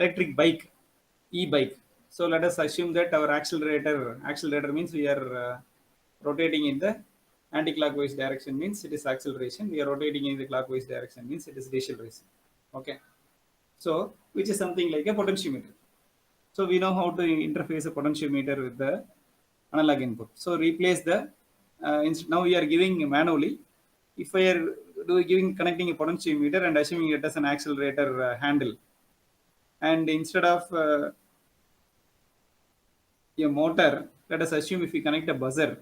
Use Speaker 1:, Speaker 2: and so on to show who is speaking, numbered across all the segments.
Speaker 1: electric bike, e-bike. So let us assume that our accelerator means we are rotating in the anti-clockwise direction means it is acceleration. We are rotating in the clockwise direction means it is deceleration. Okay. So which is something like a potentiometer. So we know how to interface a potentiometer with the analog input. So replace the now we are giving manually. If I are giving connecting a potentiometer and assuming it as an accelerator handle, and instead of a motor, let us assume if we connect a buzzer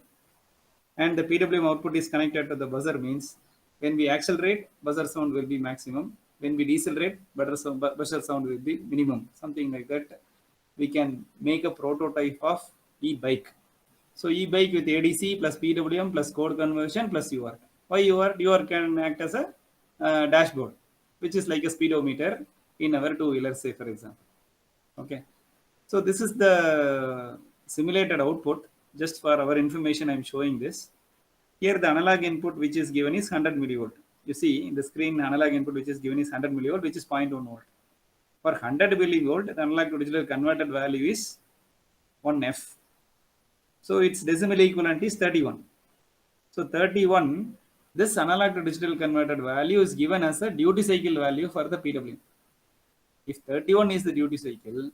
Speaker 1: and the PWM output is connected to the buzzer means when we accelerate, buzzer sound will be maximum. When we decelerate, buzzer sound will be minimum. Something like that. We can make a prototype of e-bike. So e-bike with ADC plus PWM plus code conversion plus UART. Why UART? UART can act as a dashboard, which is like a speedometer in our two-wheeler, say for example. Okay. So this is the simulated output. Just for our information, I am showing this. Here the analog input which is given is 100 millivolt. You see in the screen analog input which is given is 100 millivolt, which is 0.1 volt. For 100 millivolt, the analog to digital converted value is 1F. So its decimal equivalent is 31. So 31, this analog to digital converted value is given as a duty cycle value for the PWM. If 31 is the duty cycle,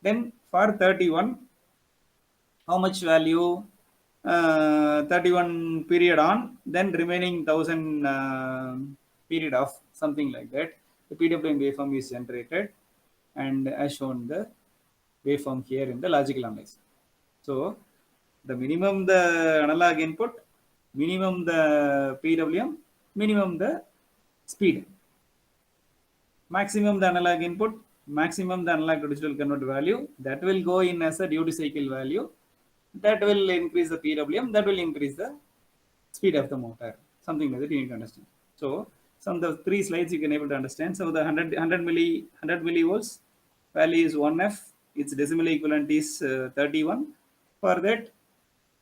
Speaker 1: then for 31, how much value? 31 period on, then remaining 1000 period off, something like that. The PWM waveform is generated and as shown the waveform here in the logical analyzer. So the minimum the analog input, minimum the PWM, minimum the speed, maximum the analog input, maximum the analog to digital convert value, that will go in as a duty cycle value, that will increase the PWM, that will increase the speed of the motor, something like that you need to understand. So some of the three slides you can able to understand. So the 100 millivolts value is 1F, its decimal equivalent is 31. For that,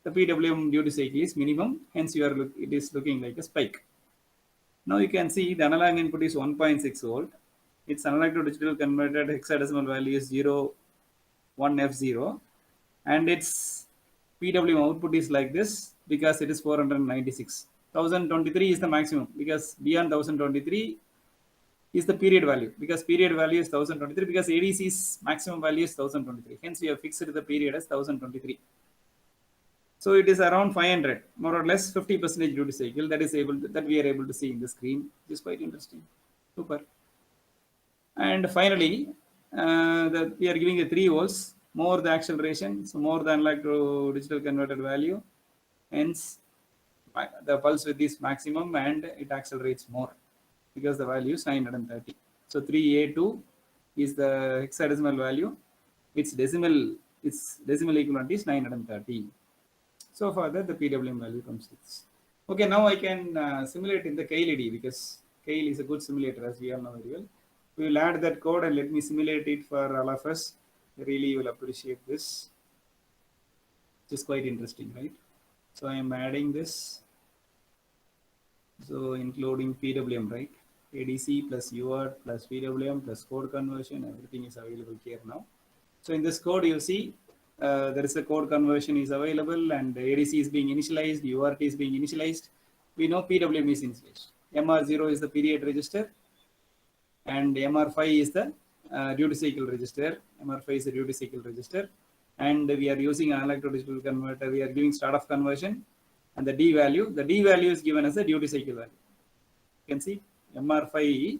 Speaker 1: the PWM duty cycle is minimum, hence it is looking like a spike. Now you can see the analog input is 1.6 volt. Its analog to digital converted hexadecimal value is 1F0, and its PWM output is like this because it is 496. 1023 is the maximum because beyond 1023 is the period value, because period value is 1023 because ADC's maximum value is 1023. Hence we have fixed the period as 1023. So it is around 500, more or less 50% duty cycle that we are able to see in the screen, which is quite interesting. Super. And finally, we are giving a 3 volts, more the acceleration, so more the analog to digital converted value. Hence, the pulse width is maximum and it accelerates more because the value is 930. So 3A2 is the hexadecimal value. Its decimal equivalent is 930. So for that, the PWM value comes 6. Okay, now I can simulate in the KLED because KL is a good simulator as we all know very well. We will add that code and let me simulate it for all of us. Really, you will appreciate this. It's quite interesting, right? So I am adding this. So including PWM, right? ADC plus UART plus PWM plus code conversion, everything is available here now. So in this code, you see there is a code conversion is available and ADC is being initialized, UART is being initialized. We know PWM is initialized. MR0 is the period register and MR5 is the duty cycle register. MR5 is the duty cycle register, and we are using analog to digital converter. We are giving start of conversion, and the D value is given as a duty cycle value. You can see MR5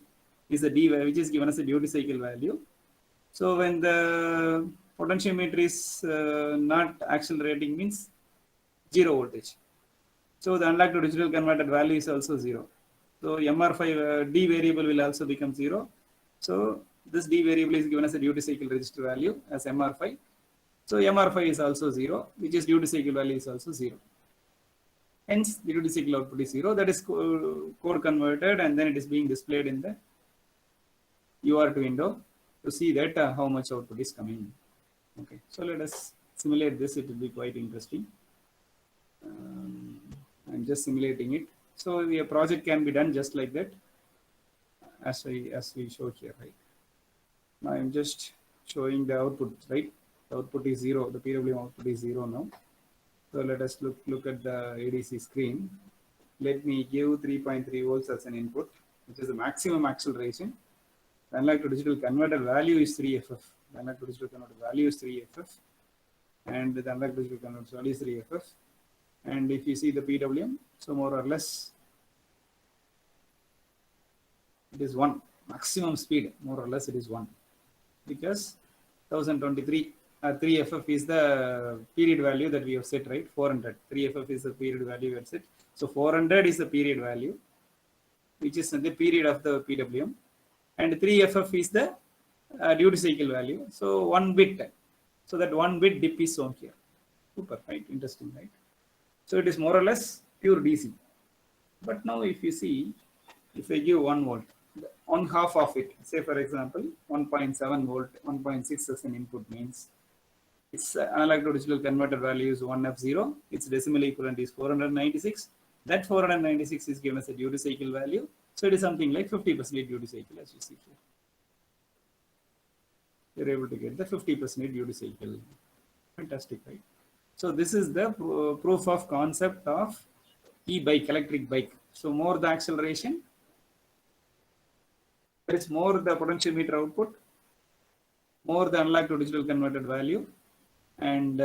Speaker 1: is the D value which is given as a duty cycle value. So when the potentiometer is not accelerating means 0 voltage. So the analog to digital converted value is also 0. So MR5 D variable will also become 0. So this D variable is given as a duty cycle register value as MR5. So MR5 is also 0, which is duty cycle value is also 0. Hence the duty cycle output is 0. That is code converted and then it is being displayed in the UART window to see that how much output is coming. Okay, so let us simulate this. It will be quite interesting. I'm just simulating it. So the project can be done just like that, as we show here, right? Now I'm just showing the output, right? The output is 0. The PWM output is 0 now. So let us look at the ADC screen. Let me give 3.3 volts as an input, which is the maximum acceleration. The analog to digital converter value is 3FF. The analog to digital converter value is 3FF. And the analog to digital converter value is 3FF. And if you see the PWM, so more or less, it is 1. Maximum speed, more or less, it is 1. Because 1023 3FF is the period value that we have set, right? 400. 3FF is the period value we have set. So 400 is the period value, which is the period of the PWM. And 3FF is the duty cycle value. So 1 bit. So that 1 bit dip is shown here. Super, right? Interesting, right? So it is more or less pure DC. But now if you see, if I give 1 volt, one half of it, say for example, 1.7 volt, 1.6 as an input means its analog to digital converter value is 1F0, its decimal equivalent is 496. That 496 is given as a duty cycle value. So it is something like 50% duty cycle, as you see here. You're able to get the 50% duty cycle. Fantastic, right? So this is the proof of concept of e-bike, electric bike. So more the acceleration, there is more the potentiometer output, more the analog to digital converted value, and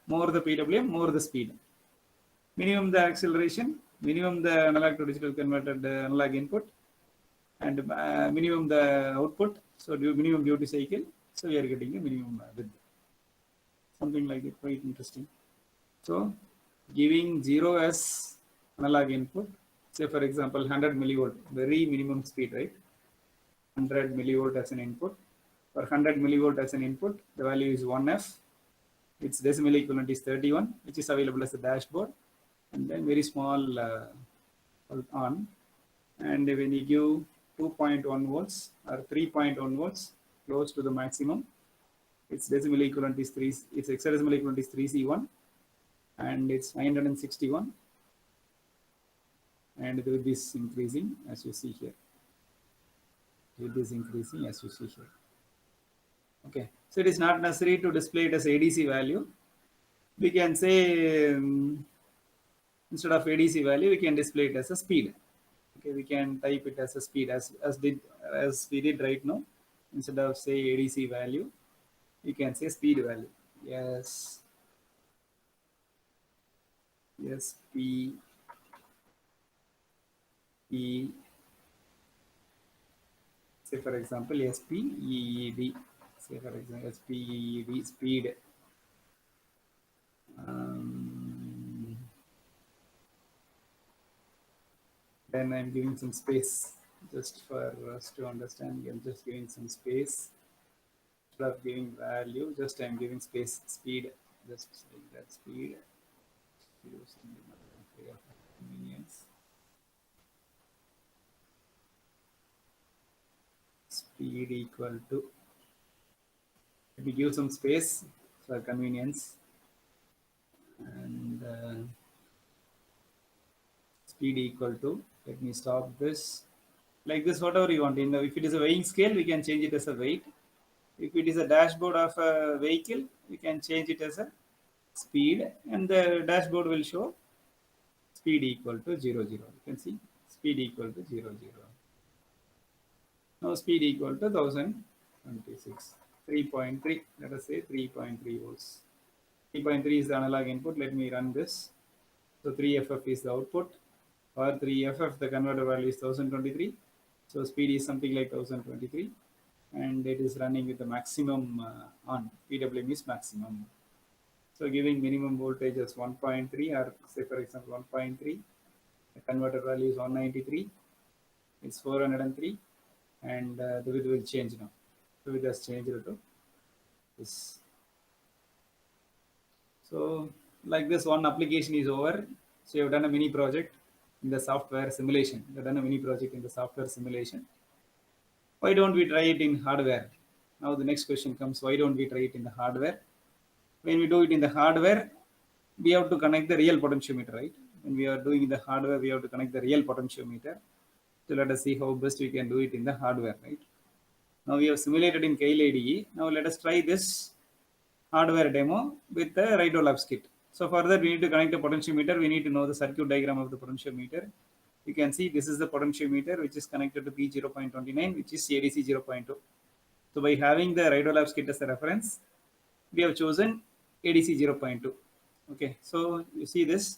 Speaker 1: more the PWM, more the speed. Minimum the acceleration, minimum the analog to digital converted analog input, and minimum the output. So minimum duty cycle. So we are getting a minimum width. Something like it, quite interesting. So giving 0 as analog input, say for example 100 millivolt, very minimum speed, right? 100 millivolt as an input. For 100 millivolt as an input, the value is 1F. Its decimal equivalent is 31, which is available as a dashboard. And then very small on. And when you give 2.1 volts or 3.1 volts, close to the maximum, its decimal equivalent is 3, its hexadecimal equivalent is 3C1, and it's 961. And with this increasing, as you see here. With this increasing, as you see here. Okay, so it is not necessary to display it as ADC value. We can say instead of ADC value, we can display it as a speed. Okay, we can type it as a speed as we did right now. Instead of say ADC value, we can say speed value. Yes, P E. Say for example SPEED. Say for example SPEED speed. Then I'm giving some space just for us to understand. I'm just giving some space. Instead of giving value, just I'm giving space, speed, just saying that speed. Convenience. Speed equal to, let me give some space for convenience, and speed equal to, let me stop this like this, whatever you want. If it is a weighing scale, we can change it as a weight. If it is a dashboard of a vehicle, we can change it as a speed, and the dashboard will show speed equal to 0, 0. You can see speed equal to 0, 0. Now speed equal to 1026, 3.3, let us say 3.3 volts. 3.3 is the analog input. Let me run this. So 3FF is the output. For 3FF, the converter value is 1023. So speed is something like 1023. And it is running with the maximum on. PWM is maximum. So giving minimum voltage as 1.3, or say for example 1.3. The converter value is 193. It's 403. And the width will change now. The width has changed to this. So like this, one application is over. So you have done a mini project in the software simulation. You have done a mini project in the software simulation. Why don't we try it in hardware? Now the next question comes, why don't we try it in the hardware? When we do it in the hardware, we have to connect the real potentiometer, right? When we are doing the hardware, we have to connect the real potentiometer. So let us see how best we can do it in the hardware, right? Now we have simulated in Keil IDE. Now let us try this hardware demo with the Rhino-Labs kit. So for that, we need to connect a potentiometer. We need to know the circuit diagram of the potentiometer. You can see this is the potentiometer which is connected to P0.29, which is ADC 0.2. So by having the Rhino-Labs kit as a reference, we have chosen ADC 0.2. Okay, so you see this,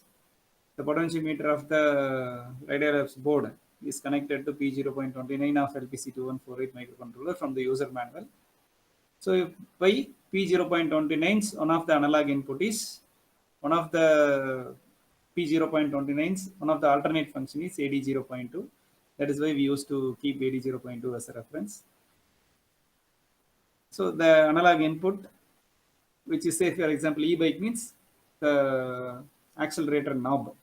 Speaker 1: the potentiometer of the Rhino-Labs board is connected to P0.29 of LPC2148 microcontroller from the user manual. So by P0.29, one of the analog input is one of the P0.29s, one of the alternate function is AD0.2. That is why we used to keep AD0.2 as a reference. So the analog input, which is say for example e-bike, means the accelerator knob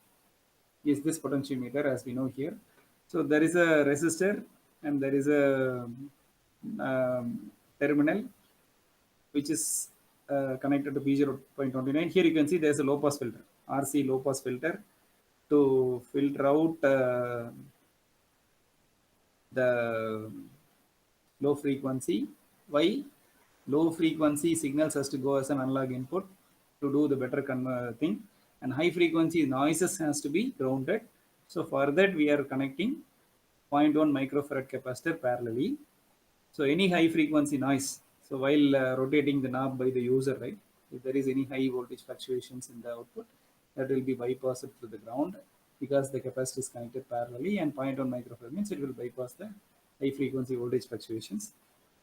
Speaker 1: is this potentiometer as we know here. So there is a resistor and there is a terminal which is connected to P0.29. Here you can see there is a low pass filter, RC low pass filter, to filter out the low frequency. Why? Low frequency signals has to go as an analog input to do the better thing, and high frequency noises has to be grounded. So for that we are connecting 0.1 microfarad capacitor parallelly. So any high frequency noise, so while rotating the knob by the user, right, if there is any high voltage fluctuations in the output, that will be bypassed through the ground because the capacitor is connected parallelly, and 0.1 microfarad means it will bypass the high frequency voltage fluctuations.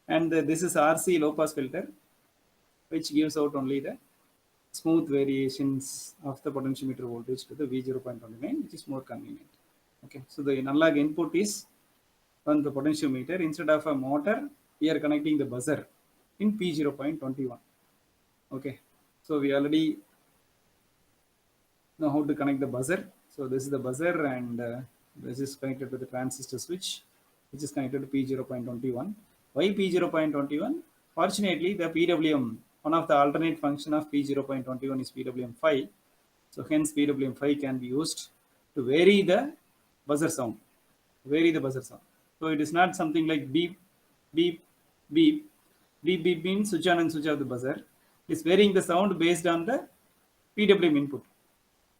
Speaker 1: And this is RC low pass filter, which gives out only the smooth variations of the potentiometer voltage to the V0.29, which is more convenient. Okay, so the analog input is on the potentiometer. Instead of a motor, we are connecting the buzzer in P0.21. Okay, so we already know how to connect the buzzer. So this is the buzzer, and this is connected to the transistor switch, which is connected to P0.21. Why P0.21? Fortunately, the PWM, one of the alternate function of P0.21 is PWM5. So hence PWM5 can be used to vary the buzzer sound. So it is not something like beep, beep, beep. Beep, beep means switch on and switch off the buzzer. It's varying the sound based on the PWM input.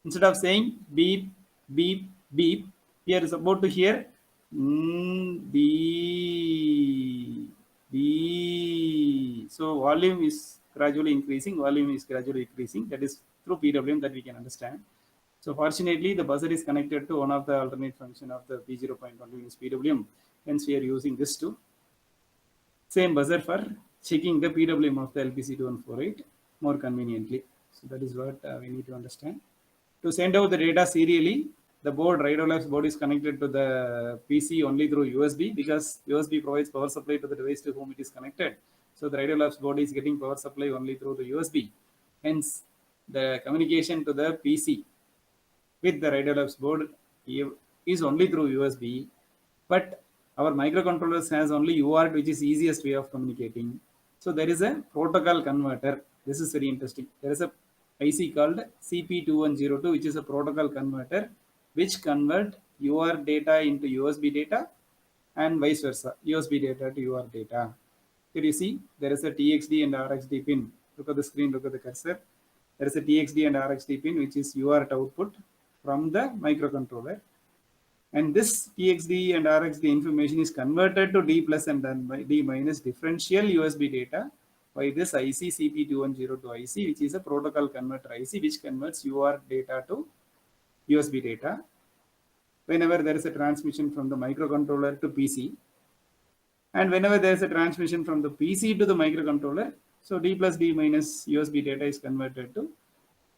Speaker 1: Instead of saying beep, beep, beep, here is about to hear beep, beep. So volume is gradually increasing, That is through PWM that we can understand. So fortunately, the buzzer is connected to one of the alternate function of the P0.1 is PWM. Hence, we are using this to same buzzer for checking the PWM of the LPC2148 more conveniently. So that is what we need to understand. To send out the data serially, the board, Rhino-Labs board, is connected to the PC only through USB, because USB provides power supply to the device to whom it is connected. So the Rhino-Labs board is getting power supply only through the USB. Hence, the communication to the PC with the Rhino-Labs board is only through USB, but our microcontrollers has only UART, which is easiest way of communicating. So there is a protocol converter. This is very interesting. There is a IC called CP2102, which is a protocol converter, which convert UART data into USB data and vice versa, USB data to UART data. Here you see there is a TXD and RXD pin. Look at the screen, look at the cursor. There is a TXD and RXD pin, which is UART output from the microcontroller. And this TXD and RXD information is converted to D plus and then by D minus differential USB data by this IC CP2102 IC, which is a protocol converter IC, which converts UART data to USB data. Whenever there is a transmission from the microcontroller to PC, and whenever there is a transmission from the PC to the microcontroller, so D plus D minus USB data is converted to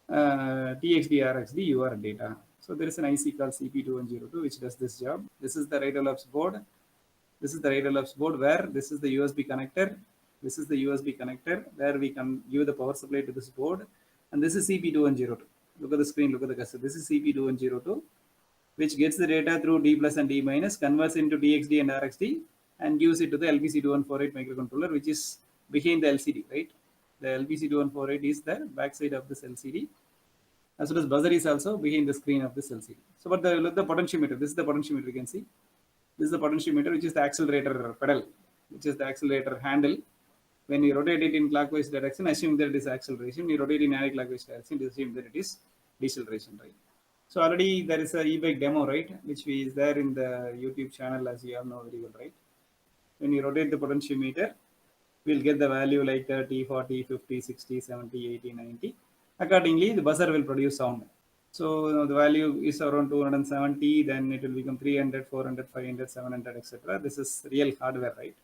Speaker 1: TXD RXD UART data. So there is an IC called CP2102 which does this job. This is the Rhino-Labs board. This is the Rhino-Labs board where this is the USB connector. This is the USB connector where we can give the power supply to this board. And this is CP2102. Look at the screen, look at the cursor. This is CP2102, which gets the data through D plus and D minus, converts into TXD and RXD, and gives it to the LPC2148 microcontroller, which is behind the LCD, right? The LPC2148 is the backside of this LCD. As well as buzzer is also behind the screen of this LCD. So, but look the potentiometer. This is the potentiometer. You can see this is the potentiometer, which is the accelerator pedal. which is the accelerator handle. When you rotate it in clockwise direction, assume that it is acceleration. You rotate in anti-clockwise direction, assume that it is deceleration, right? So already there is a e-bike demo, right, which is there in the YouTube channel, as you all know very well, right? When you rotate the potentiometer, we'll get the value like 30, 40, 50, 60, 70, 80, 90. Accordingly, the buzzer will produce sound. So the value is around 270, then it will become 300, 400, 500, 700, etc. This is real hardware, right?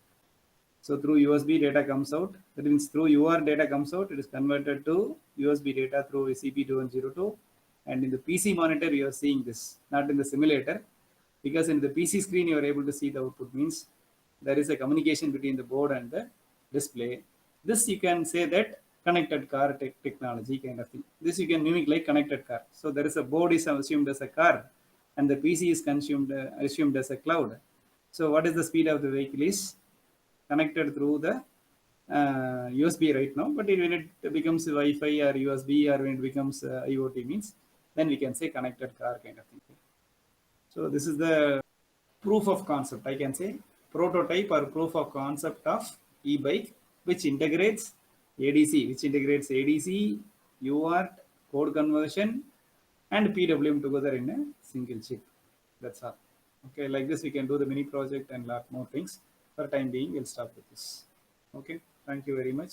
Speaker 1: So through USB data comes out. That means through UART data comes out. It is converted to USB data through ECP2102. And in the PC monitor, you are seeing this, not in the simulator, because in the PC screen you are able to see the output. Means there is a communication between the board and the display. This you can say that connected car technology kind of thing. This you can mimic like connected car. So there is a board is assumed as a car, and the PC is assumed as a cloud. So what is the speed of the vehicle is connected through the USB right now, but when it becomes Wi-Fi or USB, or when it becomes IoT means, then we can say connected car kind of thing. So this is the proof of concept, I can say prototype or proof of concept of e-bike, which integrates ADC, UART, code conversion, and PWM together in a single chip. That's all. Okay, like this we can do the mini project and lot more things. For time being, we'll stop with this. Okay, thank you very much.